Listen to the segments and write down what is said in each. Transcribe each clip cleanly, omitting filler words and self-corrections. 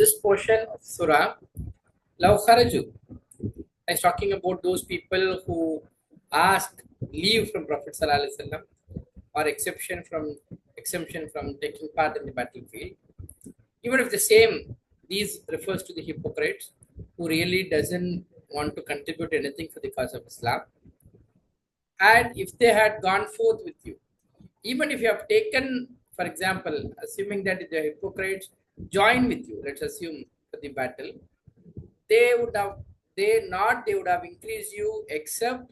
this portion of Surah, Law Kharaju, is talking about those people who ask leave from Prophet Sallallahu Alaihi Wasallam or exemption from taking part in the battlefield. Even if the same, these refers to the hypocrites who really doesn't want to contribute anything for the cause of Islam. And if they had gone forth with you, even if you have taken, for example, assuming that the hypocrites join with you, let's assume for the battle, they would have they would have increased you except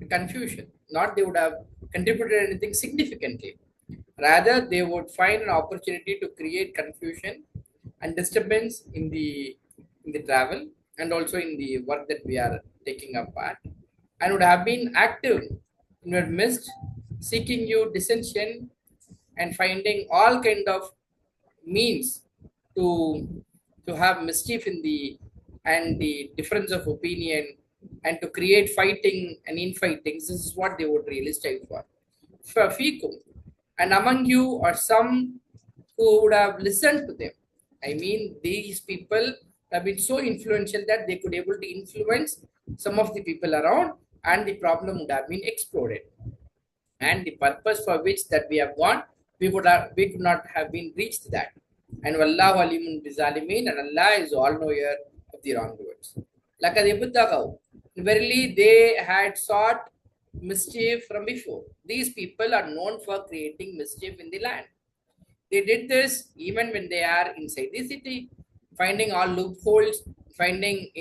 confusion. Not they would have contributed anything significantly. Rather, they would find an opportunity to create confusion and disturbance in the travel and also in the work that we are taking up part, and would have been active in your midst, seeking you dissension and finding all kind of means to have mischief in the and the difference of opinion and to create fighting and infighting. This is what they would really strive for. Fikum, and among you are some who would have listened to them. I mean, these people have been so influential that they could able to influence some of the people around, and the problem would have been exploded. And the purpose for which that we have gone, we could not have been reached that. And Wallahu alimun bizalimin, and Allah is all knower of the wrongdoers. Lakad ibtaghaw, verily they had sought mischief from before. These people are known for creating mischief in the land. They did this even when they are inside the city, finding all loopholes, finding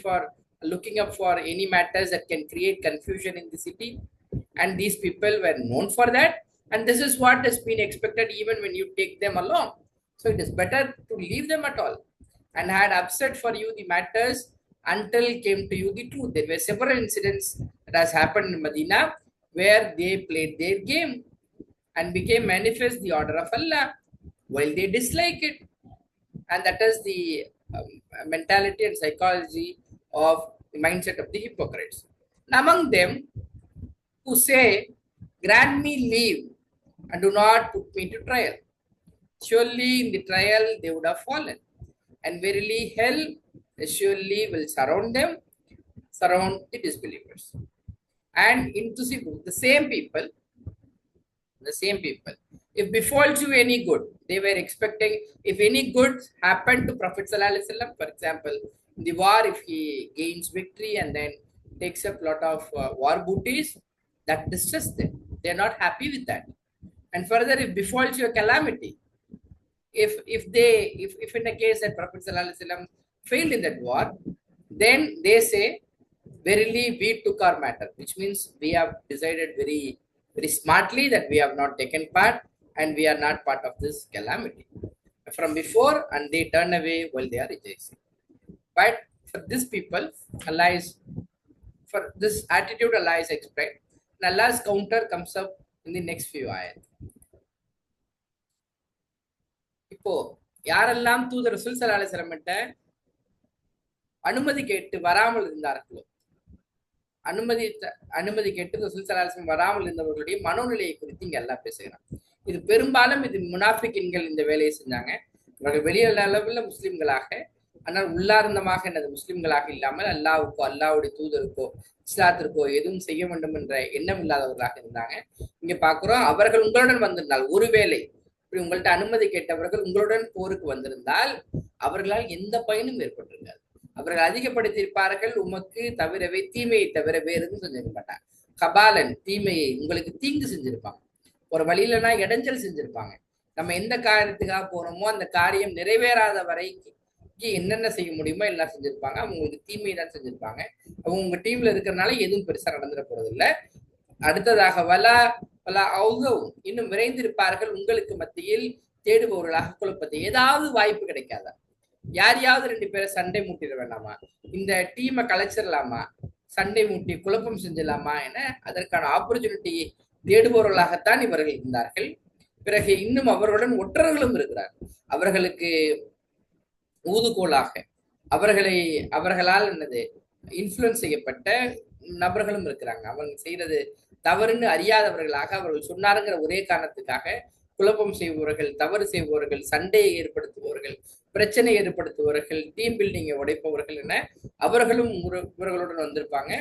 for looking up for any matters that can create confusion in the city. And these people were known for that. And this is what has been expected even when you take them along. So it is better to leave them at all, and had upset for you the matters until came to you the truth. There were several incidents that has happened in Medina where they played their game and became manifest the order of Allah while they dislike it. And that is the mentality and psychology of the mindset of the hypocrites. And among them who say, grant me leave and do not put me to trial. Surely in the trial they would have fallen. And verily hell surely will surround the disbelievers. And into the same people, if befalls you any good, they were expecting, if any good happened to Prophet Sallallahu Alaihi Wasallam, for example, in the war, if he gains victory and then takes up a lot of war booties, that distresses them. They are not happy with that. And further, if befalls you a calamity, if in a case that Prophet Sallallahu Alaihi Wasallam failed in that war, then they say, verily we took our matter, which means we have decided very smartly that we have not taken part and we are not part of this calamity from before, and they turn away while they are rejoicing. But for these people, for this attitude, Allah is explained. And Allah's counter comes up in the next few ayat. இப்போ யாரெல்லாம் தூதர் ரசூல் ஸல்லல்லாஹு அலைஹி வஸல்லம் கிட்ட அனுமதி கேட்டு வராமல் இருந்தார்களோ, அனுமதி கேட்டு ரசூல் ஸல்லல்லாஹு அலைஹி வஸல்லம் வராமல் இருந்தவர்களுடைய மனோநிலையை குறித்து இங்க எல்லாம் பேசுகிறான். இது பெரும்பாலும் முனாஃபிக்கின்கள் இந்த வேலையை செஞ்சாங்க. இவர்கள் வெளியே அளவில் முஸ்லிம்களாக, ஆனால் உள்ளார்ந்தமாக எனது முஸ்லிம்களாக இல்லாமல் அல்லாவுக்கோ அல்லாவுடைய தூதருக்கோ இஸ்லாத்திற்கோ எதுவும் செய்ய வேண்டும் என்ற எண்ணம் இல்லாதவர்களாக இருந்தாங்க. இங்க பாக்குறோம், அவர்கள் உங்களுடன் வந்திருந்தால், ஒருவேளை இப்படி உங்கள்ட்ட அனுமதி கேட்டவர்கள் உங்களுடன் போருக்கு வந்திருந்தால் அவர்களால் எந்த பயனும் ஏற்பட்டிருக்காது. அவர்கள் அதிகப்படுத்தியிருப்பார்கள், உமக்கு தவிரவே தீமையை தவிர வேறு எதுவும் செஞ்சிருக்க மாட்டாங்க. கபாலன், தீமையை உங்களுக்கு தீங்கு செஞ்சிருப்பாங்க, ஒரு வழியிலனா இடைஞ்சல் செஞ்சிருப்பாங்க. நம்ம எந்த காரியத்துக்காக போறோமோ அந்த காரியம் நிறைவேறாத வரைக்கும் என்னென்ன செய்ய முடியுமோ எல்லாம் செஞ்சிருப்பாங்க. அவங்களுக்கு தீமை தான் செஞ்சிருப்பாங்க. அவங்க உங்க டீம்ல இருக்கிறதுனால எதுவும் பெருசா நடந்துட போறது இல்லை. அடுத்ததாக இன்னும் விரைந்திருப்பார்கள் உங்களுக்கு மத்தியில் தேடுபவர்களாக குழப்பத்தை. ஏதாவது வாய்ப்பு கிடைக்காதா? யாரையாவது ரெண்டு பேரை சண்டை மூட்டிட வேண்டாமா? இந்த டீமை கலைச்சிடலாமா? சண்டை மூட்டி குழப்பம் செஞ்சிடலாமா என அதற்கான ஆப்பர்ச்சுனிட்டியை தேடுபவர்களாகத்தான் இவர்கள் இருந்தார்கள். பிறகு இன்னும் அவர்களுடன் ஒற்றர்களும் இருக்கிறார். அவர்களுக்கு ஊதுகோலாக அவர்களால் இன்ஃப்ளூயன்ஸ் செய்யப்பட்ட நபர்களும் இருக்கிறாங்க. அவங்க செய்யறது தவறுன்னு அறியாதவர்களாக அவர்கள் சொன்னாருங்கிற ஒரே காரணத்துக்காக குழப்பம் செய்பவர்கள், தவறு செய்பவர்கள், சண்டையை ஏற்படுத்துபவர்கள், பிரச்சனை ஏற்படுத்துபவர்கள், டீம் பில்டிங்கை உடைப்பவர்கள் என அவர்களும் இவர்களுடன் வந்திருப்பாங்க.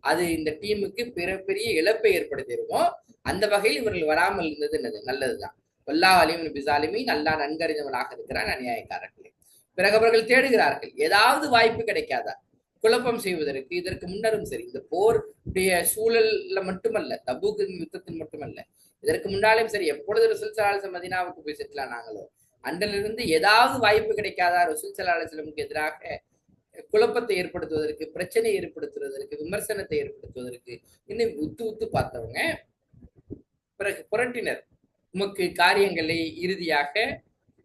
அது இந்த டீமுக்கு பெரிய இழப்பை ஏற்படுத்தியிருக்கும். அந்த வகையில் இவர்கள் வராமல் இருந்தது என்னது நல்லதுதான். வல்லா அலிமின் பிசாலிமின், அல்லாஹ் நன்கறிந்தவனாக இருக்கிறான் அநியாயக்காரர்களே. பிறகு அவர்கள் தேடுகிறார்கள், ஏதாவது வாய்ப்பு கிடைக்காதா குழப்பம் செய்வதற்கு. இதற்கு முன்னரும் சரி, இந்த போருடைய சூழல்ல மட்டுமல்ல, தபூக் யுத்தத்தில் மட்டுமல்ல, இதற்கு முன்னாலும் சரி, எப்பொழுது ரசூல் ஸல்லல்லாஹு அலைஹி வஸல்லம் மதீனாவுக்கு போய் செட்டில் ஆனாங்களோ அன்றிலிருந்து ஏதாவது வாய்ப்பு கிடைக்காதா ரசூல் ஸல்லல்லாஹு அலைஹி வஸல்லமுக்கு எதிராக குழப்பத்தை ஏற்படுத்துவதற்கு, பிரச்சனை ஏற்படுத்துவதற்கு, விமர்சனத்தை ஏற்படுத்துவதற்கு இன்னும் உத்து பார்த்தவங்க பிறகு புரட்டினர். உமக்கு காரியங்களை இறுதியாக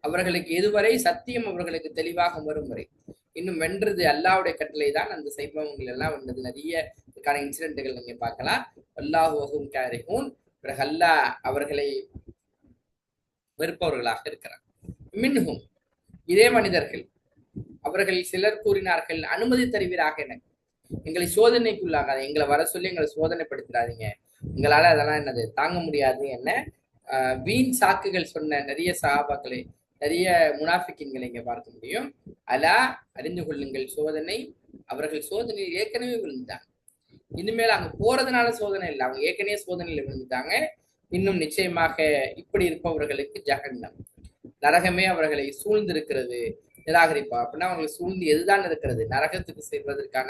அவர்களுக்கு எதுவரை சத்தியம் அவர்களுக்கு தெளிவாக வரும் வரை இன்னும் வென்றது அல்லாஹ்வுடைய கட்டளை தான். அந்த சைபவங்கள் எல்லாம் வென்றது. நிறைய இன்சிடென்ட்கள் நீங்க பார்க்கலாம். அல்லாஹுவும் காரிஹூன், பிறகு அல்லாஹ் அவர்களை வெறுப்பவர்களாக இருக்கிறார். மின்ஹும், இதே மனிதர்கள் அவர்கள் சிலர் கூறினார்கள், அனுமதி தருவீராக என, எங்களை சோதனைக்குள்ளாகாத, எங்களை வர சொல்லி எங்களை சோதனைப்படுத்திடாதீங்க, உங்களால அதெல்லாம் என்னது தாங்க முடியாது என்ன வீண் சாக்குகள் சொன்ன நிறைய சஹாபாக்களை, நிறைய முனாஃபிக்கின்களை இங்க பார்க்க முடியும். அலா, அறிந்து கொள்ளுங்கள், சோதனை, அவர்கள் சோதனையில் ஏற்கனவே விழுந்துட்டாங்க. இனிமேல் அங்க போறதுனால சோதனை இல்லை, அவங்க ஏற்கனவே சோதனையில விழுந்துட்டாங்க. இன்னும் நிச்சயமாக இப்படி இருப்பவர்களுக்கு ஜஹன்னம், நரகமே அவர்களை சூழ்ந்திருக்கிறது. நிராகரிப்பா அப்படின்னா அவங்களுக்கு சூழ்ந்து எதுதான் இருக்கிறது, நரகத்துக்கு செல்வதற்கான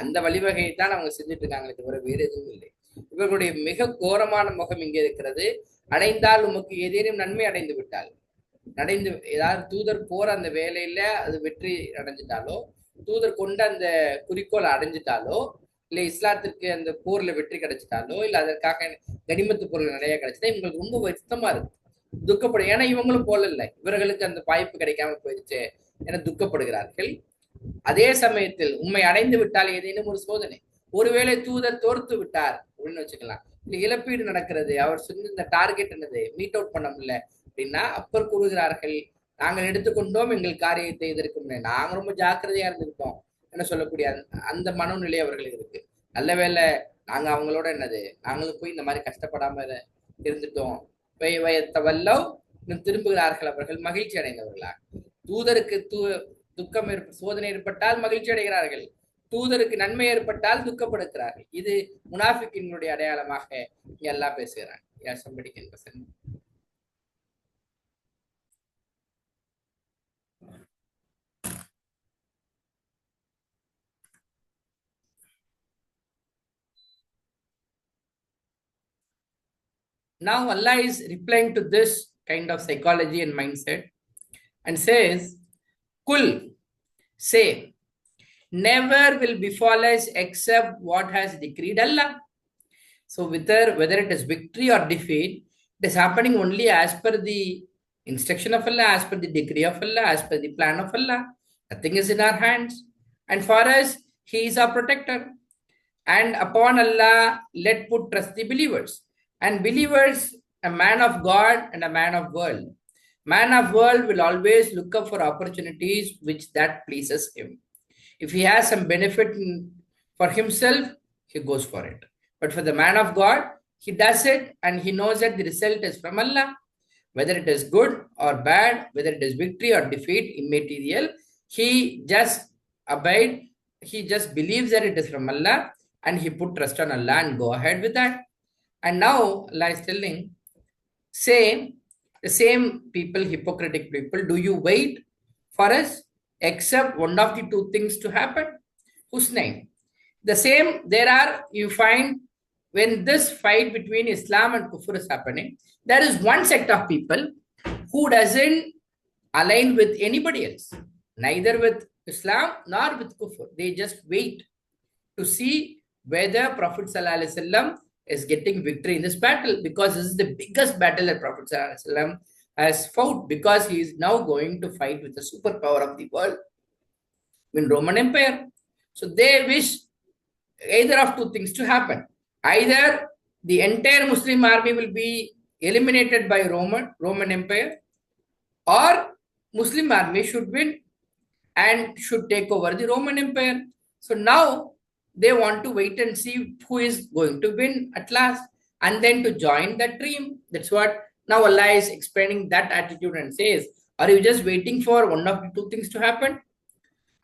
அந்த வழிவகையை தான் அவங்க செஞ்சுட்டு இருக்காங்களே தவிர வேறு எதுவும் இல்லை. இவர்களுடைய மிக கோரமான முகம் இங்கே இருக்கிறது. அடைந்தால் உமக்கு ஏதேனும் நன்மை அடைந்து விட்டால், ஏதாவது தூதர் போற அந்த வேலையில அது வெற்றி அடைஞ்சிட்டாலோ, தூதர் கொண்ட அந்த குறிக்கோளை அடைஞ்சிட்டாலோ, இல்ல இஸ்லாத்திற்கு அந்த போர்ல வெற்றி கிடைச்சிட்டாலோ, இல்ல அதற்காக கனிமத்து பொருள் நிறைய கிடைச்சிட்டா இவங்களுக்கு ரொம்ப வருத்தமா இருக்கு, துக்கப்படும். ஏன்னா இவங்களும் போல இல்லை, இவர்களுக்கு அந்த வாய்ப்பு கிடைக்காம போயிடுச்சு என துக்கப்படுகிறார்கள். அதே சமயத்தில் உண்மை அடைந்து விட்டால் ஏதேனும் ஒரு சோதனை, ஒருவேளை தூதர் தோர்த்து விட்டார் அப்படின்னு வச்சுக்கலாம், இல்ல இழப்பீடு நடக்கிறது, அவர் சொன்ன இந்த டார்கெட் என்னது மீட் அவுட் பண்ண முடியல அப்படின்னா, அப்பர் கூறுகிறார்கள், நாங்கள் எடுத்துக்கொண்டோம் எங்கள் காரியத்தை இதற்கு முன்னே, நாங்க ரொம்ப ஜாக்கிரதையா இருந்துக்கிட்டோம் என்ன சொல்லக்கூடிய அந்த மனநிலை அவர்களுக்கு இருக்கு. நல்ல வேலை நாங்க அவங்களோட என்னது, நாங்களும் போய் இந்த மாதிரி கஷ்டப்படாம இருந்துட்டோம். வல்லவ் திரும்புகிறார்கள் அவர்கள் மகிழ்ச்சி அடைந்தவர்களா. தூதருக்கு துக்கம் சோதனை ஏற்பட்டால் மகிழ்ச்சி அடைகிறார்கள், தூதருக்கு நன்மை ஏற்பட்டால் துக்கப்படுகிறார்கள். இது முனாஃபிக்கினுடைய அடையாளமாக எல்லாம் பேசுகிறாங்க. Now Allah is replying to this kind of psychology and mindset and says, Kul, say, never will befall us except what has decreed Allah. So whether it is victory or defeat, it is happening only as per the instruction of Allah, as per the decree of Allah, as per the plan of Allah. Nothing is in our hands. And for us, He is our protector. And upon Allah, let put trust the believers. And believers, a man of God and a man of world. Man of world will always look up for opportunities which that pleases him. If he has some benefit for himself, he goes for it. But for the man of God, he does it and he knows that the result is from Allah. Whether it is good or bad, whether it is victory or defeat, immaterial, he just abide, he just believes that it is from Allah and he put trust on Allah and go ahead with that. And now Allah is telling, say, the same people, hypocritic people, do you wait for us except one of the two things to happen? Whose name? The same, you find when this fight between Islam and Kufr is happening, there is one sect of people who doesn't align with anybody else, neither with Islam nor with Kufr. They just wait to see whether Prophet Sallallahu Alaihi Wasallam is getting victory in this battle, because this is the biggest battle that Prophet Sallallahu Alaihi Wasallam has fought, because he is now going to fight with the superpower of the world, in Roman Empire. So they wish either of two things to happen. Either the entire Muslim army will be eliminated by Roman Empire, or Muslim army should win and should take over the Roman Empire. So now they want to wait and see who is going to win at last, and then to join that dream. That's what now Allah is explaining that attitude and says, Are you just waiting for one of the two things to happen?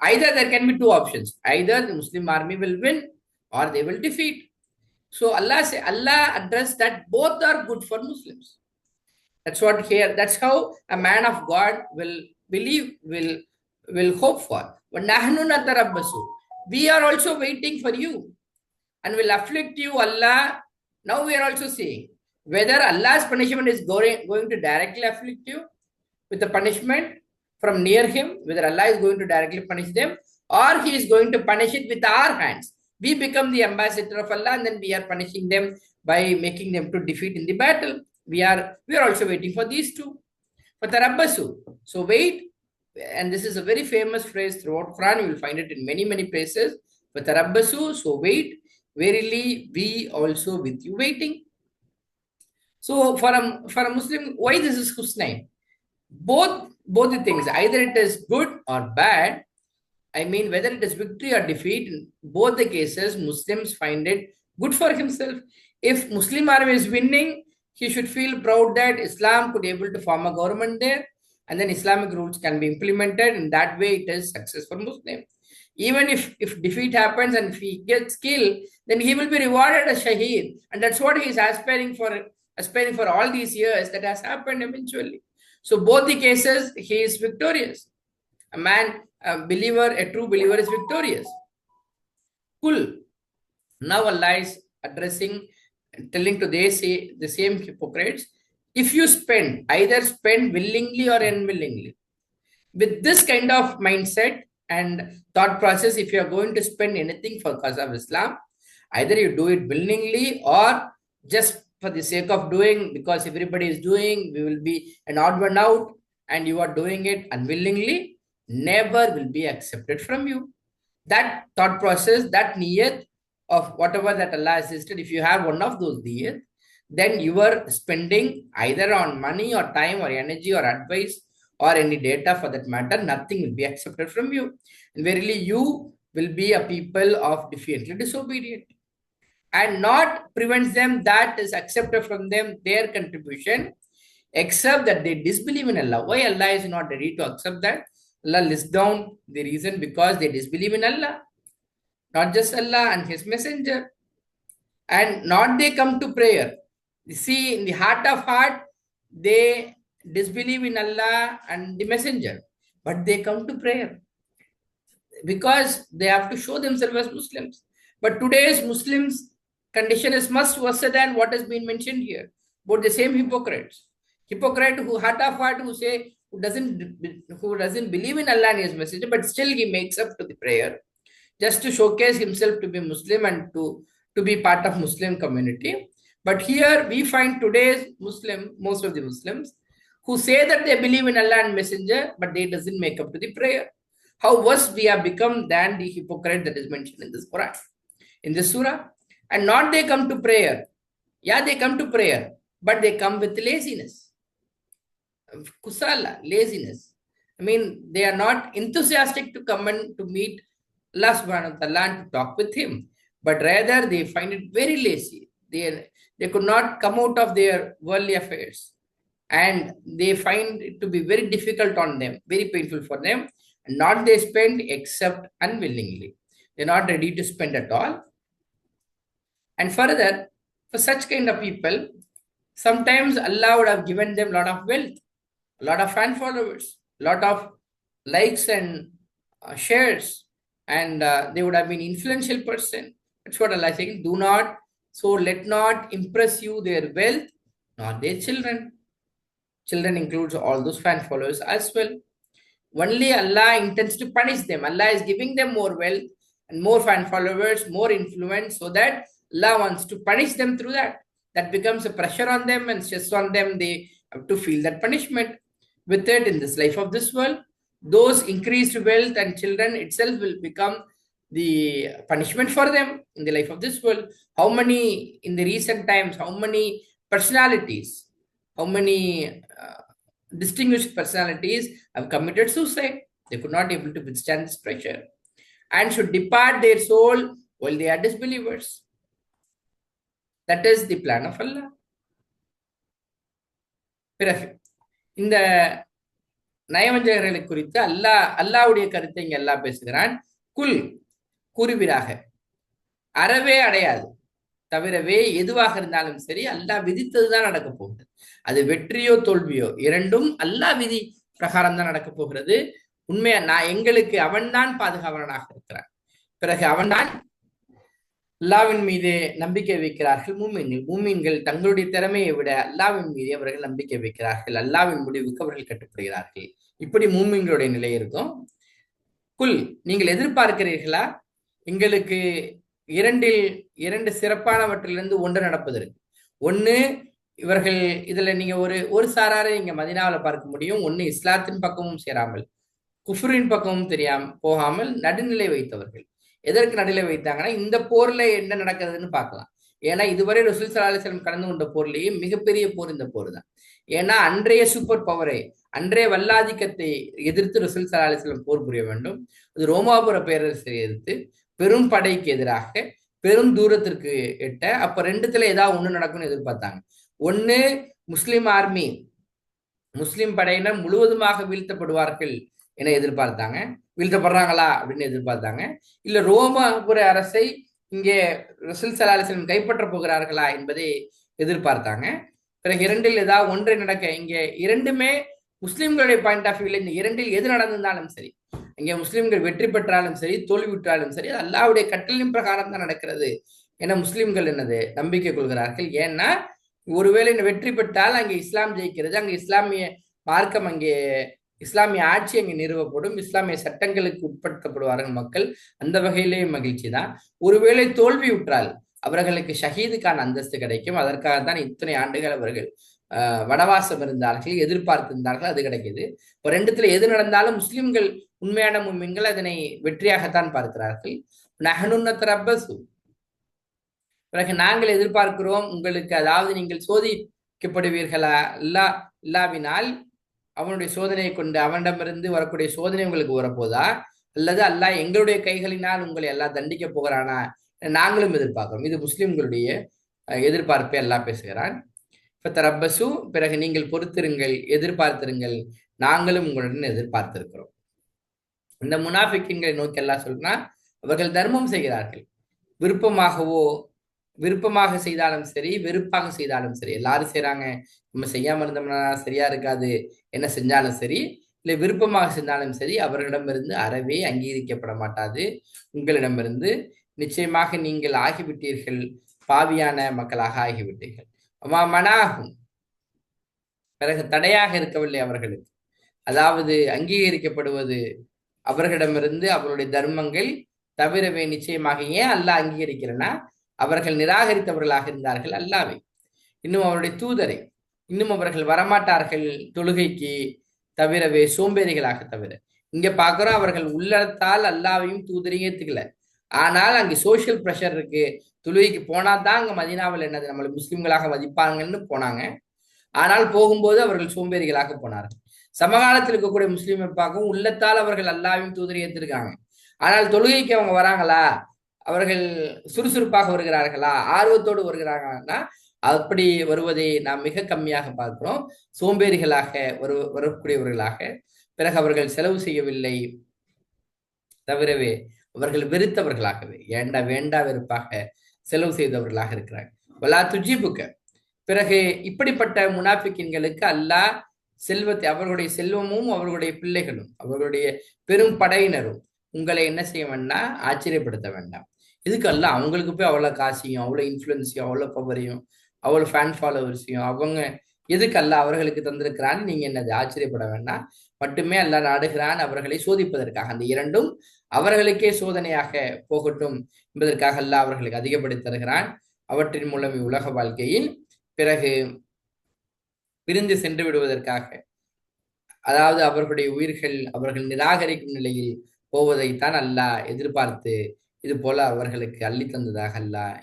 Either there can be two options. Either the Muslim army will win or they will defeat. So Allah addressed that both are good for Muslims. That's what here. That's how a man of God will believe, will hope for. But nahnu natarabbasu. We are also waiting for you and will afflict you, Allah. Now we are also saying whether Allah's punishment is going to directly afflict you with the punishment from near him, whether Allah is going to directly punish them or he is going to punish it with our hands. We become the ambassador of Allah and then we are punishing them by making them to defeat in the battle. We are also waiting for these two. Fatarabbasu. So wait, and this is a very famous phrase throughout Quran. You will find it in many, many places. Fatarabbasu. So wait. Verily, we also with you waiting. So for a Muslim, why this is Husnain? Both the things, either it is good or bad. I mean, whether it is victory or defeat, in both the cases, Muslims find it good for himself. If Muslim army is winning, he should feel proud that Islam could be able to form a government there, and then Islamic rules can be implemented. In that way, it is success for Muslim. Even if defeat happens and if he gets killed, then he will be rewarded as Shaheed. And that's what he is aspiring for all these years. That has happened eventually. So both the cases, he is victorious. A man, a believer, a true believer is victorious. Cool. Now Allah is addressing, telling to the same hypocrites, if you either spend willingly or unwillingly, with this kind of mindset and thought process, if you are going to spend anything for cause of Islam, either you do it willingly or just for the sake of doing, because everybody is doing, we will be an odd one out, and you are doing it unwillingly, never will be accepted from you. That thought process, that niyat of whatever that Allah has listed, if you have one of those niyat, then you are spending either on money or time or energy or advice or any data for that matter, nothing will be accepted from you. And verily you will be a people of defiantly disobedient. And not prevents them that is accepted from them, their contribution, except that they disbelieve in Allah. Why Allah is not ready to accept that? Allah lists down the reason, because they disbelieve in Allah. Not just Allah and His Messenger. And not they come to prayer. You see, in the heart of heart, they disbelieve in Allah and the Messenger. But they come to prayer. Because they have to show themselves as Muslims. But today's Muslims' condition is much worse than what has been mentioned here. But the same hypocrites. Hypocrite who heart of heart, who doesn't believe in Allah and His Messenger, but still he makes up to the prayer just to showcase himself to be Muslim and to be part of Muslim community. But here we find today's Muslim, most of the Muslims, who say that they believe in Allah and Messenger, but they doesn't make up to the prayer. How worse we have become than the hypocrite that is mentioned in this Quran, in this surah. And not they come to prayer. Yeah, they come to prayer, but they come with laziness. Kusala, laziness. I mean, they are not enthusiastic to come and to meet Allah subhanahu wa ta'ala and to talk with him, but rather they find it very lazy. They could not come out of their worldly affairs, and they find it to be very difficult on them, very painful for them, and not they spend except unwillingly. They're not ready to spend at all. And further, for such kind of people, sometimes Allah would have given them a lot of wealth, a lot of fan followers, a lot of likes and shares, and they would have been influential person. That's what Allah is saying. Let not impress you their wealth, nor their children. Children includes all those fan followers as well. Only Allah intends to punish them. Allah is giving them more wealth and more fan followers, more influence, so that Allah wants to punish them through that. That becomes a pressure on them and stress on them. They have to feel that punishment. With it, in this life of this world, those increased wealth and children itself will become the punishment for them in the life of this world. How many, in the recent times, how many personalities, how many distinguished personalities have committed suicide? They could not able to withstand this pressure and should depart their soul while they are disbelievers. That is the plan of Allah. In the நயவஞ்சகர்களை குறித்து அல்லாவுடைய கருத்தை இங்க அல்லாஹ் பேசுகிறான். குல் கூறுவீராக, அறவே அடையாது, தவிரவே எதுவாக இருந்தாலும் சரி அல்லாஹ் விதித்ததுதான் நடக்க போகுது. அது வெற்றியோ தோல்வியோ இரண்டும் அல்லாஹ் விதி பிரகாரம் தான் நடக்க போகிறது. உண்மையா எங்களுக்கு அவன்தான் பாதுகாவலனாக இருக்கிறான். பிறகு அவன்தான் அல்லாவின் மீது நம்பிக்கை வைக்கிறார்கள் மூமீன்கள் தங்களுடைய திறமையை விட அல்லாவின் மீது அவர்கள் நம்பிக்கை வைக்கிறார்கள். அல்லாவின் முடிவுக்கு அவர்கள் கட்டுப்படுகிறார்கள். இப்படி மூமீன்களுடைய நிலை இருக்கும். குல், நீங்கள் எதிர்பார்க்கிறீர்களா எங்களுக்கு இரண்டு சிறப்பானவற்றிலிருந்து ஒன்று நடப்பதற்கு? ஒண்ணு, இவர்கள் இதுல நீங்க ஒரு சாராரை இங்க மதினாவில் பார்க்க முடியும். ஒண்ணு இஸ்லாத்தின் பக்கமும் சேராமல் குஃப்ரின் பக்கமும் தெரியாம போகாமல் நடுநிலை வைத்தவர்கள். எதற்கு நடுநிலை வைத்தாங்கன்னா, இந்த போர்ல என்ன நடக்கிறதுன்னு பார்க்கலாம். ஏன்னா இதுவரை ரசூல் ஸல்லல்லாஹு அலைஹி வஸல்லம் கடந்து கொண்ட போர்லேயே மிகப்பெரிய போர் இந்த போர் தான். ஏன்னா அன்றைய சூப்பர் பவரை, அன்றைய வல்லாதிக்கத்தை எதிர்த்து ரசூல் ஸல்லல்லாஹு அலைஹி வஸல்லம் போர் புரிய வேண்டும். அது ரோமாபுர பேரரசை எதிர்த்து பெரும் படைக்கு எதிராக பெரும் தூரத்திற்கு எட்ட. அப்ப ரெண்டுத்துல ஏதாவது ஒண்ணு நடக்கும்னு எதிர்பார்த்தாங்க. ஒண்ணு, முஸ்லிம் ஆர்மி, முஸ்லிம் படையினர் முழுவதுமாக வீழ்த்தப்படுவார்கள் என எதிர்பார்த்தாங்க. வீழ்த்தப்படுறாங்களா அப்படின்னு எதிர்பார்த்தாங்க. இல்ல ரோமாபுர அரசை இங்கே ரசூல் ஸல்லல்லாஹு அலைஹி வஸல்லம் கைப்பற்ற போகிறார்களா என்பதை எதிர்பார்த்தாங்க. பிறகு இரண்டில் ஏதாவது ஒன்றை நடக்க, இங்க இரண்டுமே முஸ்லிம்களுடைய பாயிண்ட் ஆஃப் வியூல இந்த இரண்டில் எது நடந்திருந்தாலும் சரி, இங்கே முஸ்லிம்கள் வெற்றி பெற்றாலும் சரி தோல்வி விட்டாலும் சரி, அது அல்லாஹ்வுடைய கட்டளையின் பிரகாரம் தான் நடக்கிறது என முஸ்லிம்கள் என்னது நம்பிக்கை கொள்கிறார்கள். ஏன்னா ஒருவேளை வெற்றி பெற்றால் அங்கே இஸ்லாம் ஜெயிக்கிறது, அங்கே இஸ்லாமிய மார்க்கம், அங்கே இஸ்லாமிய ஆட்சி அங்கே நிறுவப்படும், இஸ்லாமிய சட்டங்களுக்கு உட்படுத்தப்படுவார்கள் மக்கள். அந்த வகையிலேயே மகிழ்ச்சி தான். ஒருவேளை தோல்வி விட்டால் அவர்களுக்கு ஷஹீதுக்கான அந்தஸ்து கிடைக்கும். அதற்காகத்தான் இத்தனை ஆண்டுகள் அவர்கள் வனவாசம் இருந்தார்கள், எதிர்பார்த்திருந்தார்கள். அது கிடைக்குது. இப்போ ரெண்டுத்துல எது நடந்தாலும் முஸ்லிம்கள், உண்மையான முஸ்லிம்கள் அதனை வெற்றியாகத்தான் பார்க்கிறார்கள். நஹனுன்னத்ரப்பசு, பிறகு நாங்கள் எதிர்பார்க்கிறோம் உங்களுக்கு, அதாவது நீங்கள் சோதிக்கப்படுவீர்களா இல்லாவினால் அவனுடைய சோதனையை கொண்டு அவனிடமிருந்து வரக்கூடிய சோதனை உங்களுக்கு வரப்போதா, அல்லது அல்லாஹ் எங்களுடைய கைகளினால் உங்களை எல்லாம் தண்டிக்க போகிறானா, நாங்களும் எதிர்பார்க்கிறோம். இது முஸ்லிம்களுடைய எதிர்பார்ப்பை எல்லாம் பேசுகிறான். இப்ப தரப்பசு, பிறகு நீங்கள் பொறுத்திருங்கள், எதிர்பார்த்திருங்கள், நாங்களும் உங்களுடன் எதிர்பார்த்திருக்கிறோம். இந்த முனாஃபிக்கின்களை நோக்கி எல்லாம் சொல்றா, அவர்கள் தர்மம் செய்கிறார்கள். விருப்பமாக செய்தாலும் சரி, வெறுப்பாக செய்தாலும் சரி, எல்லாரும் செய்யறாங்க, நம்ம செய்யாம இருந்தோம்னா சரியா இருக்காது, என்ன செஞ்சாலும் சரி, இல்லை விருப்பமாக செஞ்சாலும் சரி, அவர்களிடமிருந்து அறவே அங்கீகரிக்கப்பட மாட்டாது. உங்களிடமிருந்து நிச்சயமாக நீங்கள் ஆகிவிட்டீர்கள், பாவியான மக்களாக ஆகிவிட்டீர்கள். மனாகும், பிறகு தடையாக இருக்கவில்லை அவர்களுக்கு, அதாவது அங்கீகரிக்கப்படுவது அவர்களிடமிருந்து அவர்களுடைய தர்மங்கள் தவிரவே நிச்சயமாக. ஏன் அல்லாஹ் அங்கீகரிக்கிறேன்னா, அவர்கள் நிராகரித்தவர்களாக இருந்தார்கள் அல்லாவை, இன்னும் அவருடைய தூதரை, இன்னும் அவர்கள் வரமாட்டார்கள் தொழுகைக்கு தவிரவே, சோம்பேறிகளாக தவிர. இங்க பாக்குறோம் அவர்கள் உள்ளத்தால் அல்லாவையும் தூதரையும் ஏத்துக்கல. ஆனால் அங்கே சோசியல் ப்ரெஷர் இருக்கு, தொழுகைக்கு போனா தான் அங்க மதீனாவில் என்னது நம்மளை முஸ்லிம்களாக மதிப்பாங்கன்னு போனாங்க. ஆனால் போகும்போது அவர்கள் சோம்பேறிகளாக போனார்கள். சமகாலத்தில் இருக்கக்கூடிய முஸ்லீமை பார்க்கவும் உள்ளத்தால் அவர்கள் அல்லாவையும் தூதரை ஏத்திருக்காங்க. ஆனால் தொழுகைக்கு அவங்க வராங்களா, அவர்கள் சுறுசுறுப்பாக வருகிறார்களா, ஆர்வத்தோடு வருகிறார்களா, அப்படி வருவதை நாம் மிக கம்மியாக பார்க்கிறோம். சோம்பேறிகளாக வரக்கூடியவர்களாக. பிறகு அவர்கள் செலவு செய்யவில்லை, தவிரவே அவர்கள் வெறுத்தவர்களாகவே, வேண்டா வெறுப்பாக செலவு செய்தவர்களாக இருக்கிறார்கள். வலா துஜிபுக்க, பிறகு இப்படிப்பட்ட முனாஃபிக்கின்களுக்கு அல்லாஹ் செல்வத்தை, அவர்களுடைய செல்வமும் அவர்களுடைய பிள்ளைகளும் அவர்களுடைய பெரும் படையினரும் உங்களை என்ன செய்ய வேண்டாம், ஆச்சரியப்படுத்த வேண்டாம். இதுக்கு அல்லாஹ் அவங்களுக்கு போய் அவ்வளோ காசையும் அவ்வளோ இன்ஃப்ளூயன்ஸையும் அவ்வளோ பவரையும் அவ்வளோ ஃபேன் ஃபாலோவர்ஸையும் அவங்க எதுக்கு அல்லாஹ் அவர்களுக்கு தந்திருக்கிறான்னு நீங்க என்னது ஆச்சரியப்பட வேண்டாம். மட்டுமே அல்லாஹ் நாடுகிறான் அவர்களை சோதிப்பதற்காக. அந்த இரண்டும் அவர்களுக்கே சோதனையாக போகட்டும் என்பதற்காக அல்லாஹ் அவர்களுக்கு அதிகப்படுத்தி தருகிறான். அவற்றின் மூலம் உலக வாழ்க்கையில் பிறகு பிரிந்து சென்று விடுவதற்காக, அதாவது அவர்களுடைய உயிர்கள் அவர்கள் நிராகரிக்கும் நிலையில் போவதைத்தான் அல்லாஹ் எதிர்பார்த்து இது போல அவர்களுக்கு அள்ளி தந்ததாக அல்லாஹ்.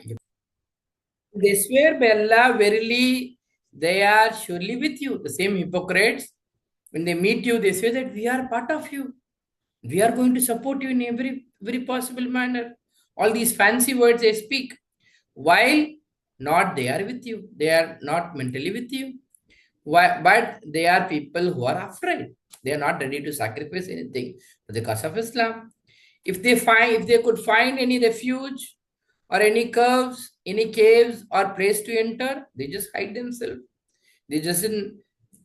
They swear by Allah, verily they are surely with you. The same hypocrites, when they meet you, they say that we are part of you, we are going to support you in every possible manner. All these fancy words they speak, while not they are with you, they are not mentally with you. But they are people who are afraid. They are not ready to sacrifice anything for the cause of Islam. If they could find any refuge or any curves, any caves or place to enter, they just hide themselves. They just didn't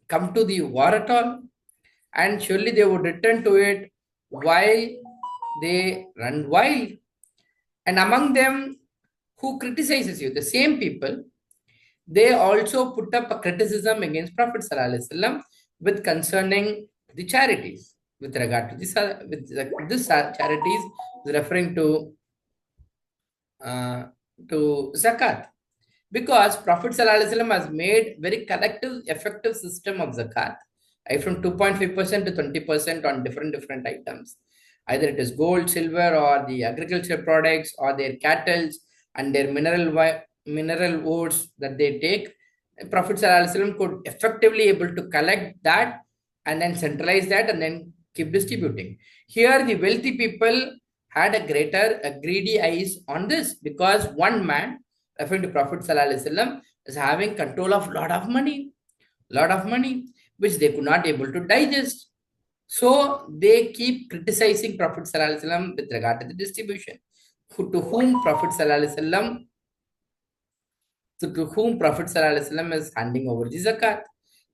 come to the war at all. And surely they would return to it while they run wild. And among them, who criticizes you, the same people, they also put up a criticism against Prophet ﷺ with concerning the charities. With regard to this charities is referring uh, to zakat, because Prophet ﷺ has made very collective, effective system of zakat, right, from 2.5% to 20% on different items. Either it is gold, silver, or the agriculture products, or their cattle and their mineral ores that they take. Prophet ﷺ could effectively able to collect that and then centralize that and then keep distributing. Here, the wealthy people had a greedy eyes on this, because one man, referring to Prophet ﷺ, is having control of lot of money, which they could not able to digest. So they keep criticizing Prophet ﷺ with regard to the distribution. To whom Prophet ﷺ is handing over the zakat.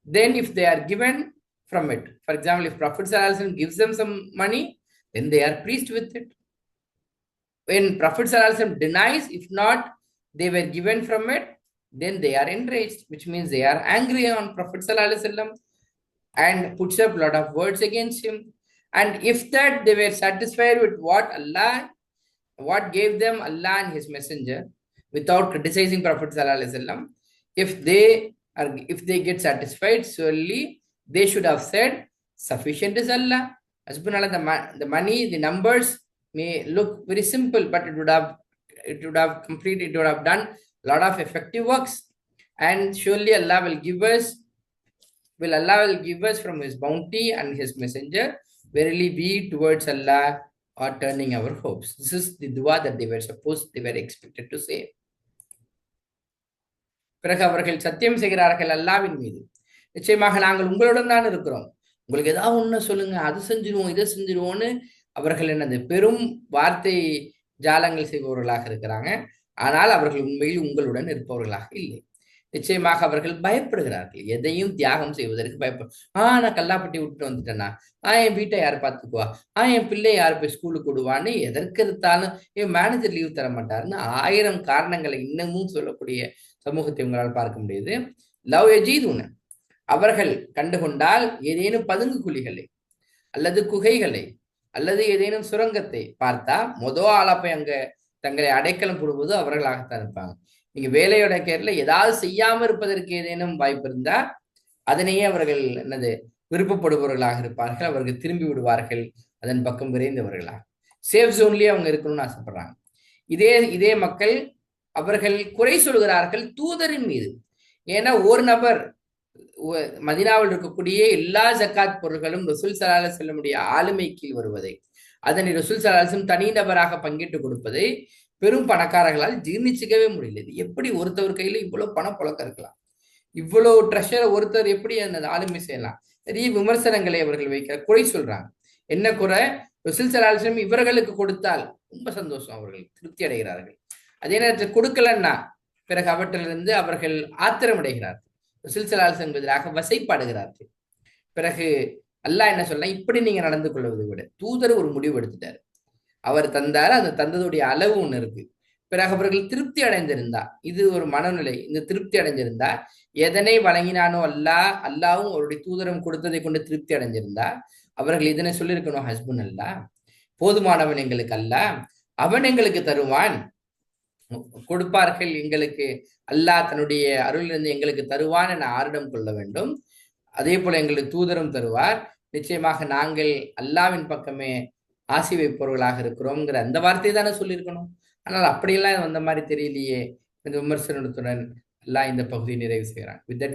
Then if they are given from it, for example, if Prophet ﷺ gives them some money, then they are pleased with it. When Prophet ﷺ denies, if not, they were given from it, then they are enraged, which means they are angry on Prophet ﷺ and puts up a lot of words against him. And if that they were satisfied with what gave them Allah and His Messenger, without criticizing Prophet ﷺ, if they get satisfied, surely they should have said, sufficient is Allah. The money, the numbers may look very simple, but it would have done a lot of effective works. And surely Allah will give us from His bounty and His Messenger. Verily we towards Allah are turning our hopes. This is the dua that they were expected to say. பிறகு அவர்கள் சத்தியம் செய்கிறார்கள் அல்லாவின் மீது, நிச்சயமாக நாங்கள் உங்களுடன் தான் இருக்கிறோம், உங்களுக்கு ஏதாவது ஒண்ணு சொல்லுங்க, அது செஞ்சிருவோம், இதை செஞ்சிருவோம்னு அவர்கள் என்னது பெரும் வார்த்தை ஜாலங்கள் செய்பவர்களாக இருக்கிறாங்க. ஆனால் அவர்கள் உண்மையில் உங்களுடன் இருப்பவர்களாக இல்லை. நிச்சயமாக அவர்கள் பயப்படுகிறார்கள், எதையும் தியாகம் செய்வதற்கு பயப்படும். நான் கல்லாப்பட்டி விட்டு வந்துட்டேன்னா, என் வீட்டை யார் பார்த்துக்குவா, என் பிள்ளை யார் போய் ஸ்கூலுக்கு விடுவான்னு, எதற்கு எடுத்தாலும் என் மேனேஜர் லீவ் தர மாட்டாருன்னு 1000 காரணங்களை இன்னமும் சொல்லக்கூடிய சமூகத்தை உங்களால் பார்க்க முடியுது. லவ் எஜீதுன, அவர்கள் கண்டுகொண்டால் ஏதேனும் பதுங்கு குழிகளை அல்லது குகைகளை அல்லது ஏதேனும் சுரங்கத்தை பார்த்தா ஆளா போய் அங்க தங்களை அடைக்கலம் போடுவது அவர்களாகத்தான் இருப்பாங்க. நீங்க வேலையோட கேரள ஏதாவது செய்யாம இருப்பதற்கு ஏதேனும் வாய்ப்பு இருந்தா அதனையே அவர்கள் விருப்பப்படுபவர்களாக இருப்பார்கள். அவர்கள் திரும்பி விடுவார்கள், அதன் பக்கம் விரைந்தவர்களாக. சேஃப் ஜோன்லயே அவங்க இருக்கணும்னு ஆசைப்படுறாங்க. இதே மக்கள் அவர்கள் குறை சொல்கிறார்கள் தூதரின் மீது. ஏன்னா ஒரு நபர் மதினாவில் இருக்கக்கூடிய எல்லா ஜக்காத் பொருட்களும் ரசூல் ஸல்லல்லாஹு அலைஹி வஸல்லம் ஆளுமை கீழ் வருவதை, அதனை ரசூல் ஸல்லல்லாஹு அலைஹி வஸல்லம் தனிநபராக பங்கிட்டு கொடுப்பதை பெரும் பணக்காரர்களால் ஜீர்ணிச்சிக்கவே முடியல. இது எப்படி ஒருத்தவர் கையில இவ்வளவு பணப்புழக்கம் இருக்கலாம், இவ்வளவு ட்ரெஷரை ஒருத்தர் எப்படி அந்த ஆளுமை செய்யலாம்? நிறைய விமர்சனங்களை அவர்கள் வைக்கிற, குறை சொல்றாங்க. என்ன குறை? ரசூல் ஸல்லல்லாஹு அலைஹி வஸல்லம் இவர்களுக்கு கொடுத்தால் ரொம்ப சந்தோஷம், அவர்கள் திருப்தி அடைகிறார்கள். அதே நேரத்தில் கொடுக்கலன்னா பிறகு அவற்றிலிருந்து அவர்கள் ஆத்திரமடைகிறார்கள், ரசூல் ஸல்லல்லாஹு அலைஹி வஸல்லம் எதிராக வசைப்பாடுகிறார்கள். பிறகு அல்லாஹ் என்ன சொல்ல, இப்படி நீங்க நடந்து கொள்வதை விட தூதர் ஒரு முடிவு எடுத்துட்டாரு, அவர் தந்தாரு, அந்த தந்ததுடைய அளவு ஒண்ணு இருக்கு. பிறகு அவர்கள் திருப்தி அடைந்திருந்தா, இது ஒரு மனநிலை, இந்த திருப்தி அடைஞ்சிருந்தா, எதனை வழங்கினானோ அல்லாவும் அவருடைய தூதரும் கொடுத்ததை கொண்டு திருப்தி அடைஞ்சிருந்தா அவர்கள் இதனை சொல்லியிருக்கணும், ஹஸ்பண்ட் அல்லா, போதுமானவன் எங்களுக்கு அல்ல, அவன் எங்களுக்கு தருவான், கொடுப்பார்கள் எங்களுக்கு, அல்லாஹ் தன்னுடைய அருளிலிருந்து எங்களுக்கு தருவான் என ஆரிடம் கொள்ள வேண்டும். அதே போல எங்களுக்கு தூதரும் தருவார், நிச்சயமாக நாங்கள் அல்லாவின் பக்கமே ஆசி வைப்பவர்களாக இருக்கிறோம்ங்கிற அந்த வார்த்தை தானே சொல்லியிருக்கணும். ஆனால் அப்படியெல்லாம் வந்த மாதிரி தெரியலையே. இந்த விமர்சனத்துடன் அல்லாஹ் இந்த பகுதியை நிறைவு செய்கிறான். With that